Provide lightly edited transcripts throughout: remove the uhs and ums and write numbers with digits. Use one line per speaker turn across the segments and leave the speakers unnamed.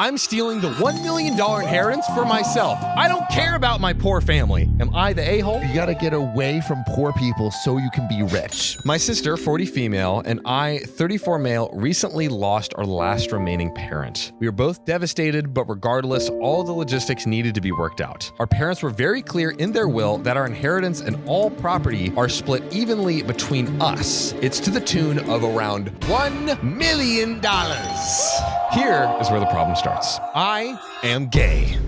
I'm stealing the $1 million inheritance for myself. I don't care about my poor family. Am I the a-hole?
You gotta get away from poor people so you can be rich.
My sister, 40 female, and I, 34 male, recently lost our last remaining parent. We were both devastated, but regardless, all the logistics needed to be worked out. Our parents were very clear in their will that our inheritance and all property are split evenly between us. It's to the tune of around $1 million. Here is where the problem starts. I am gay.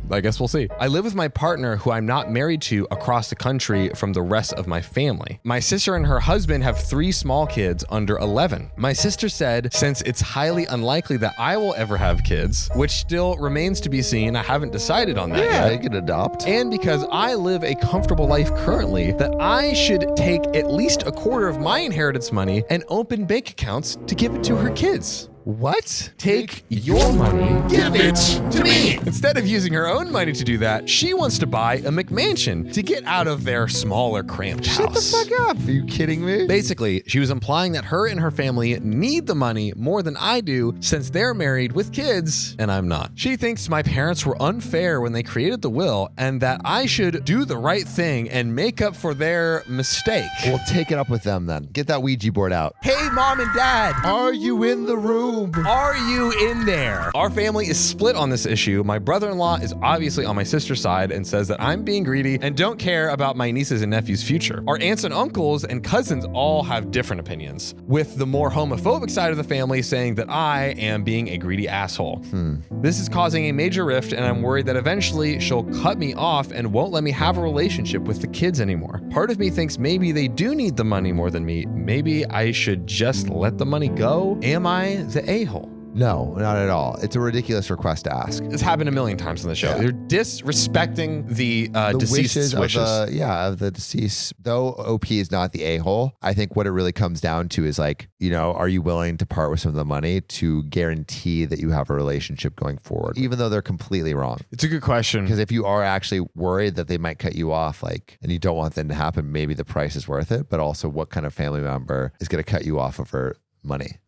I guess we'll see. I live with my partner, who I'm not married to, across the country from the rest of my family. My sister and her husband have 3 small kids under 11. My sister said, since it's highly unlikely that I will ever have kids, which still remains to be seen, I haven't decided on that yet.
I can adopt.
And because I live a comfortable life currently, that I should take at least a quarter of my inheritance money and open bank accounts to give it to her kids.
What?
Take your money, give it to me. Instead of using her own money to do that, she wants to buy a McMansion to get out of their smaller, cramped house.
Shut the fuck up. Are you kidding me?
Basically, she was implying that her and her family need the money more than I do since they're married with kids and I'm not. She thinks my parents were unfair when they created the will and that I should do the right thing and make up for their mistake.
We'll take it up with them then. Get that Ouija board out.
Hey, Mom and Dad.
Are you in the room?
Are you in there? Our family is split on this issue. My brother-in-law is obviously on my sister's side and says that I'm being greedy and don't care about my nieces and nephews' future. Our aunts and uncles and cousins all have different opinions, with the more homophobic side of the family saying that I am being a greedy asshole. This is causing a major rift, and I'm worried that eventually she'll cut me off and won't let me have a relationship with the kids anymore. Part of me thinks maybe they do need the money more than me. Maybe I should just let the money go. Am I the a-hole?
No, not at all. It's a ridiculous request to ask.
It's happened a million times on the show. Yeah. They're disrespecting the deceased's wishes.
Of the deceased. Though OP is not the a-hole, I think what it really comes down to is like, are you willing to part with some of the money to guarantee that you have a relationship going forward, even though they're completely wrong?
It's a good question.
Because if you are actually worried that they might cut you off, and you don't want them to happen, maybe the price is worth it, but also what kind of family member is going to cut you off over money?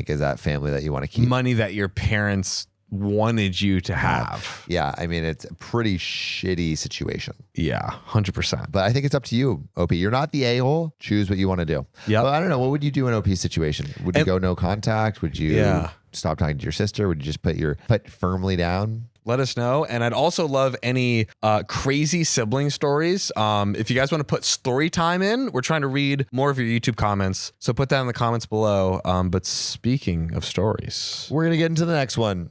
Is that family that you want to keep?
Money that your parents wanted you to have.
Yeah, I mean, it's a pretty shitty situation.
Yeah, 100%.
But I think it's up to you, OP. You're not the a-hole. Choose what you want to do.
Yeah.
I don't know. What would you do in OP's situation? Would you go no contact? Would you stop talking to your sister? Would you just put firmly down?
Let us know. And I'd also love any crazy sibling stories. If you guys want to put story time in, we're trying to read more of your YouTube comments. So put that in the comments below. But speaking of stories,
we're going to get into the next one.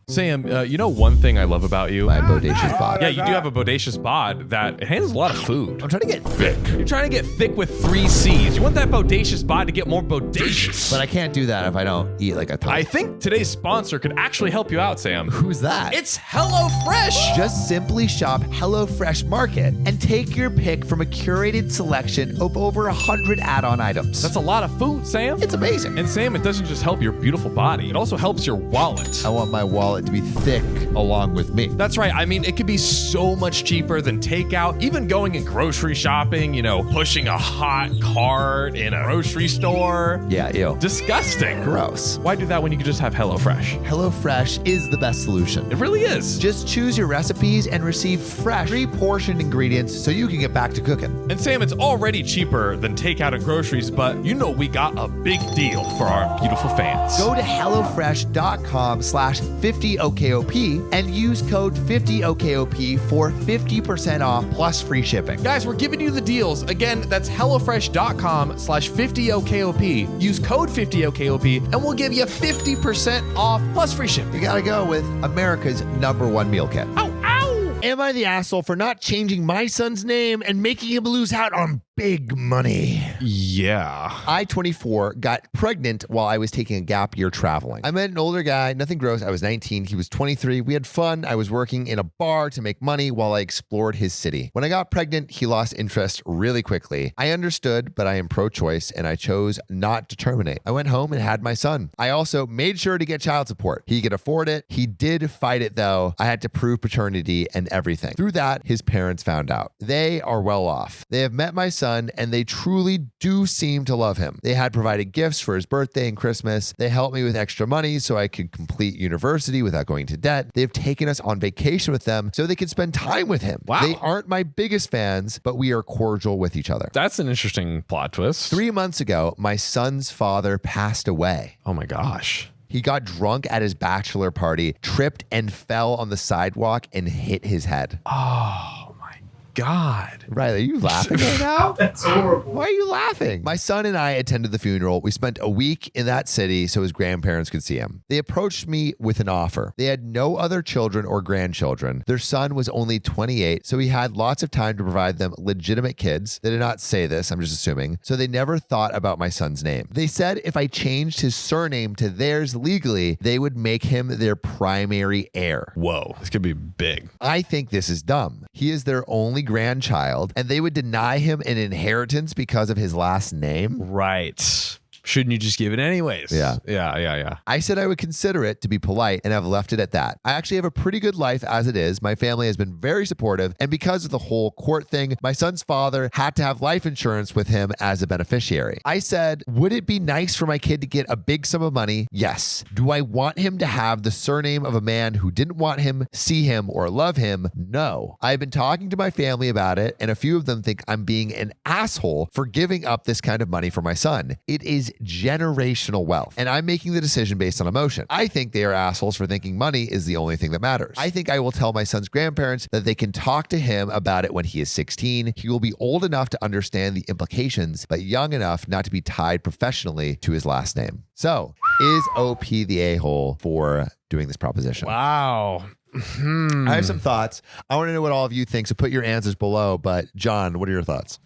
Sam, one thing I love about you?
My bodacious bod.
Yeah, you do have a bodacious bod that it handles a lot of food.
I'm trying to get thick.
You're trying to get thick with 3 C's. You want that bodacious bod to get more bodacious.
But I can't do that if I don't eat like a ton.
I think today's sponsor could actually help you out, Sam.
Who's that?
It's HelloFresh.
Just simply shop HelloFresh Market and take your pick from a curated selection of over 100 add-on items.
That's a lot of food, Sam.
It's amazing.
And Sam, it doesn't just help your beautiful body. It also helps your wallet.
I want my wallet to be thick along with me.
That's right. I mean, it could be so much cheaper than takeout. Even going and grocery shopping, pushing a hot cart in a grocery store.
Yeah, ew.
Disgusting.
Gross.
Why do that when you could just have HelloFresh?
HelloFresh is the best solution.
It really is.
Just choose your recipes and receive fresh, pre-portioned ingredients so you can get back to cooking.
And Sam, it's already cheaper than takeout and groceries, but we got a big deal for our beautiful fans.
Go to HelloFresh.com/50okop and use code 50okop for 50% off plus free shipping.
Guys, we're giving you the deals. Again, that's HelloFresh.com/50okop. Use code 50okop and we'll give you 50% off plus free shipping.
You gotta go with America's #1 meal kit.
Ow, ow!
Am I the asshole for not changing my son's name and making him lose out on big money?
Yeah.
I, 24, got pregnant while I was taking a gap year traveling. I met an older guy, nothing gross. I was 19. He was 23. We had fun. I was working in a bar to make money while I explored his city. When I got pregnant, he lost interest really quickly. I understood, but I am pro-choice and I chose not to terminate. I went home and had my son. I also made sure to get child support. He could afford it. He did fight it though. I had to prove paternity and everything. Through that, his parents found out. They are well off. They have met my son son, and they truly do seem to love him. They had provided gifts for his birthday and Christmas. They helped me with extra money so I could complete university without going to debt. They've taken us on vacation with them so they could spend time with him.
Wow.
They aren't my biggest fans, but we are cordial with each other.
That's an interesting plot twist.
3 months ago, my son's father passed away.
Oh my gosh.
He got drunk at his bachelor party, tripped and fell on the sidewalk and hit his head.
Oh my God.
Riley, are you laughing right now?
That's horrible.
Why are you laughing? My son and I attended the funeral. We spent a week in that city so his grandparents could see him. They approached me with an offer. They had no other children or grandchildren. Their son was only 28, so he had lots of time to provide them legitimate kids. They did not say this, I'm just assuming. So they never thought about my son's name. They said if I changed his surname to theirs legally, they would make him their primary heir.
Whoa. This could be big.
I think this is dumb. He is their only grandchild, and they would deny him an inheritance because of his last name.
Right. Shouldn't you just give it anyways?
Yeah.
Yeah.
I said I would consider it to be polite, and I've left it at that. I actually have a pretty good life as it is. My family has been very supportive, and because of the whole court thing, my son's father had to have life insurance with him as a beneficiary. I said, would it be nice for my kid to get a big sum of money? Yes. Do I want him to have the surname of a man who didn't want him, see him, or love him? No. I've been talking to my family about it, and a few of them think I'm being an asshole for giving up this kind of money for my son. It is generational wealth, and I'm making the decision based on emotion. I think they are assholes for thinking money is the only thing that matters. I think I will tell my son's grandparents that they can talk to him about it when he is 16. He will be old enough to understand the implications, but young enough not to be tied professionally to his last name. So, is OP the a-hole for doing this proposition?
Wow.
I have some thoughts. I want to know what all of you think, so put your answers below. But John, what are your thoughts?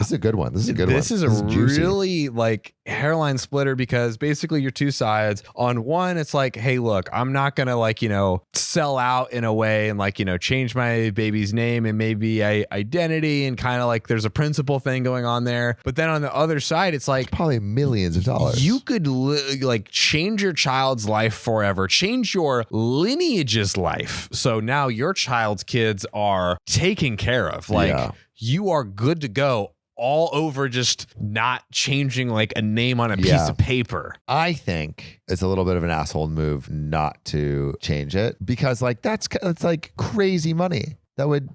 This is a good one. This is a good one.
This is
juicy.
really like hairline splitter because basically you're two sides. On one, it's like, hey, look, I'm not going to sell out in a way and change my baby's name and maybe identity and kind of like there's a principle thing going on there. But then on the other side, it's like
probably millions of dollars.
You could change your child's life forever, change your lineage's life. So now your child's kids are taken care of. You are good to go. All over just not changing a name on a piece of paper.
I think it's a little bit of an asshole move not to change it because it's like crazy money that would,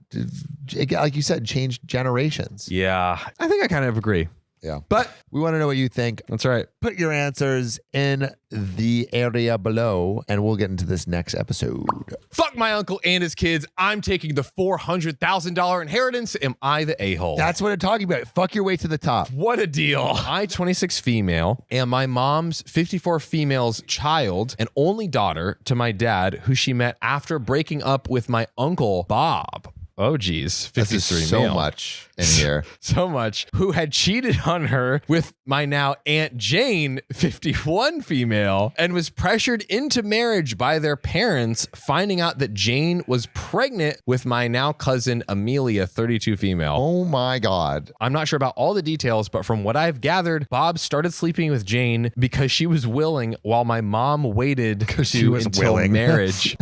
like you said, change generations.
Yeah, I think I kind of agree.
Yeah.
But
we want to know what you think.
That's right.
Put your answers in the area below, and we'll get into this next episode.
Fuck my uncle and his kids. I'm taking the $400,000 inheritance. Am I the a-hole?
That's what I'm talking about. Fuck your way to the top.
What a deal. I, 26 female, am my mom's 54 female's child and only daughter to my dad, who she met after breaking up with my uncle, Bob. Oh, geez. 53
so
male.
much in here.
So much. Who had cheated on her with my now Aunt Jane, 51 female, and was pressured into marriage by their parents, finding out that Jane was pregnant with my now cousin Amelia, 32 female.
Oh my God.
I'm not sure about all the details, but from what I've gathered, Bob started sleeping with Jane because she was willing while my mom waited until marriage.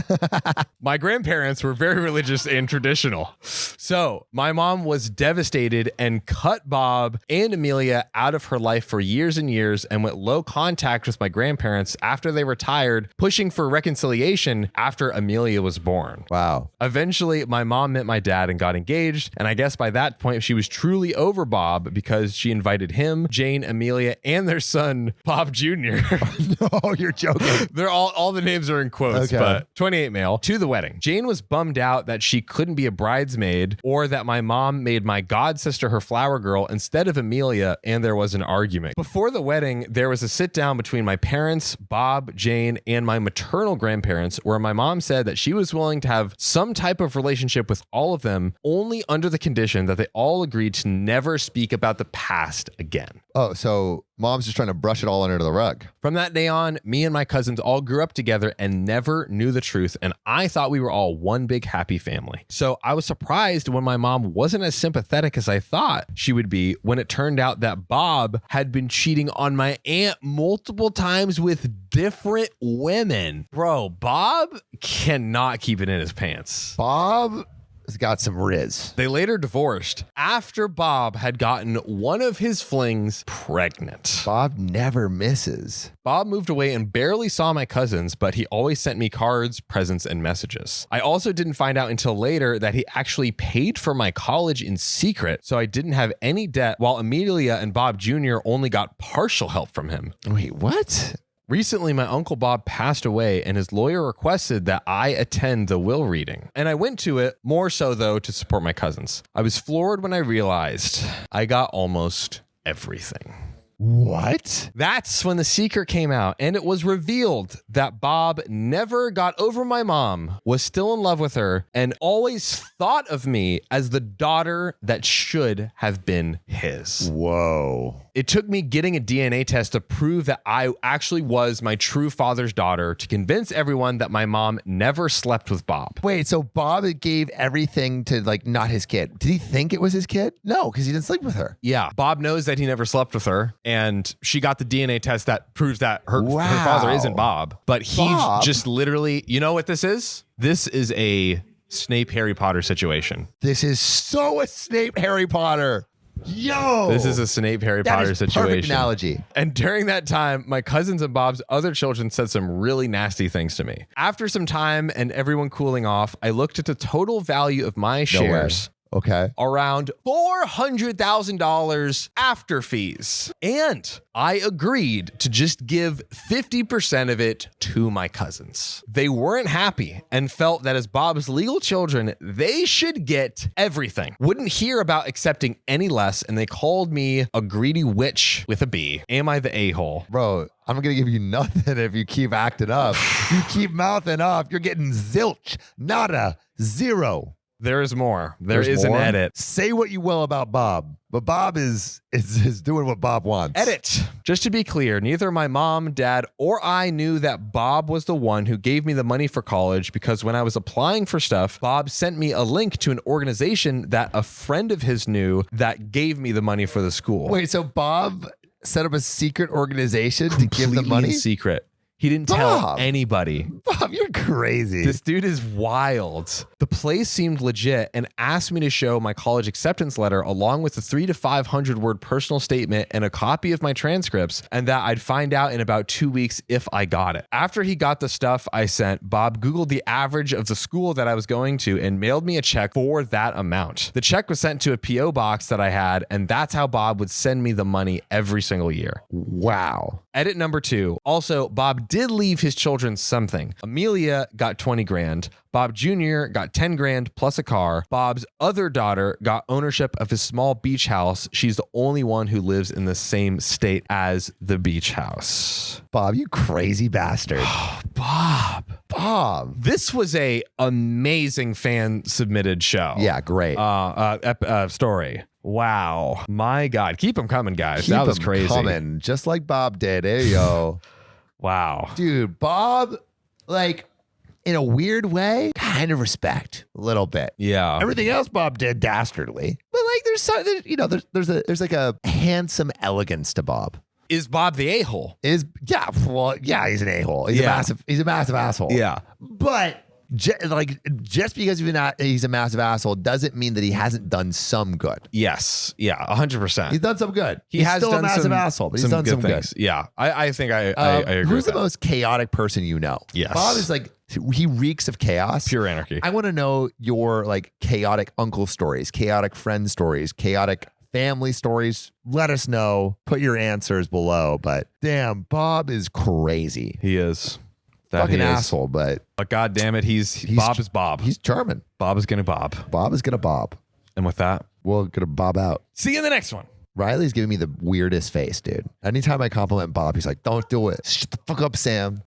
My grandparents were very religious and traditional. So my mom was devastated and cut Bob and Amelia out of her life for years and years and went low contact with my grandparents after they retired, pushing for reconciliation after Amelia was born.
Wow.
Eventually, my mom met my dad and got engaged. And I guess by that point, she was truly over Bob because she invited him, Jane, Amelia, and their son, Bob Jr.
No, you're joking.
They're all the names are in quotes, but 28 male, to the wedding. Jane was bummed out that she couldn't be a bridesmaid or that my mom made my god sister her flower girl instead of Amelia, and there was an argument. Before the wedding, there was a sit down between my parents, Bob, Jane, and my maternal grandparents, where my mom said that she was willing to have some type of relationship with all of them, only under the condition that they all agreed to never speak about the past again.
Oh, so mom's just trying to brush it all under the rug.
From that day on, me and my cousins all grew up together and never knew the truth, and I thought we were all one big happy family. So I was surprised when my mom wasn't as sympathetic as I thought she would be when it turned out that Bob had been cheating on my aunt multiple times with different women. Bro, Bob cannot keep it in his pants.
Bob has got some riz.
They later divorced after Bob had gotten one of his flings pregnant.
Bob never misses.
Bob moved away and barely saw my cousins, but he always sent me cards, presents, and messages. I also didn't find out until later that he actually paid for my college in secret, so I didn't have any debt, while Amelia and Bob Jr. only got partial help from him.
Wait, what?
Recently, my Uncle Bob passed away and his lawyer requested that I attend the will reading. And I went to it, more so though to support my cousins. I was floored when I realized I got almost everything.
What?
That's when the secret came out and it was revealed that Bob never got over my mom, was still in love with her, and always thought of me as the daughter that should have been his.
Whoa.
It took me getting a DNA test to prove that I actually was my true father's daughter to convince everyone that my mom never slept with Bob.
Wait, so Bob gave everything to like not his kid. Did he think it was his kid? No, because he didn't sleep with her.
Yeah. Bob knows that he never slept with her, and she got the DNA test that proves that her father isn't Bob. But he just literally, you know what this is? This is a Snape Harry Potter situation.
This is so a Snape Harry Potter. Yo,
this is a Snape Harry Potter situation.
Perfect analogy.
And during that time, my cousins and Bob's other children said some really nasty things to me. After some time and everyone cooling off, I looked at the total value of my shares.
Okay.
Around $400,000 after fees. And I agreed to just give 50% of it to my cousins. They weren't happy and felt that as Bob's legal children, they should get everything. Wouldn't hear about accepting any less, and they called me a greedy witch with a B. Am I the a-hole?
Bro, I'm going to give you nothing if you keep acting up. You keep mouthing up. You're getting zilch, nada, zero.
There is more. There's an edit.
Say what you will about Bob, but Bob is doing what Bob wants.
Edit. Just to be clear, neither my mom, dad, or I knew that Bob was the one who gave me the money for college, because when I was applying for stuff, Bob sent me a link to an organization that a friend of his knew that gave me the money for the school.
Wait, so Bob set up a secret organization to give the money?
Completely secret. He didn't tell anybody.
Bob, you're crazy.
This dude is wild. The place seemed legit and asked me to show my college acceptance letter along with a 300 to 500 word personal statement and a copy of my transcripts, and that I'd find out in about 2 weeks if I got it. After he got the stuff I sent, Bob Googled the average of the school that I was going to and mailed me a check for that amount. The check was sent to a P.O. box that I had, and that's how Bob would send me the money every single year.
Wow.
Edit number 2. Also, Bob did leave his children something. Amelia got 20 grand. Bob Jr. got 10 grand plus a car. Bob's other daughter got ownership of his small beach house. She's the only one who lives in the same state as the beach house.
Bob, you crazy bastard.
Bob. This was a amazing fan submitted show.
Yeah, great.
Story. Wow. My God. Keep them coming, guys.
Keep
that was
'em
crazy.
Coming, just like Bob did. Hey, yo.
Wow.
Dude, Bob, like, in a weird way, kind of respect a little bit.
Yeah.
Everything else Bob did dastardly, but like there's like a handsome elegance to Bob.
Is Bob the a-hole?
He's an a-hole. He's a massive asshole.
Yeah.
But just because he's a massive asshole doesn't mean that he hasn't done some good.
Yes. Yeah. 100%.
He's done some good.
He's
has
still
done a massive
some,
asshole, but he's done some good.
Yeah. I think I agree
Who's
with
the
that.
most chaotic person you know?
Yes.
Bob is like, he reeks of chaos.
Pure anarchy.
I want to know your like chaotic uncle stories, chaotic friend stories, chaotic family stories. Let us know. Put your answers below. But damn, Bob is crazy.
He is.
Fucking asshole, but
God damn it, Bob is Bob.
He's charming.
Bob is gonna Bob.
Bob is gonna Bob.
And with that,
we're gonna Bob out.
see you in the next one.
Riley's giving me the weirdest face, dude. Anytime I compliment Bob, he's like, "Don't do it. Shut the fuck up, Sam."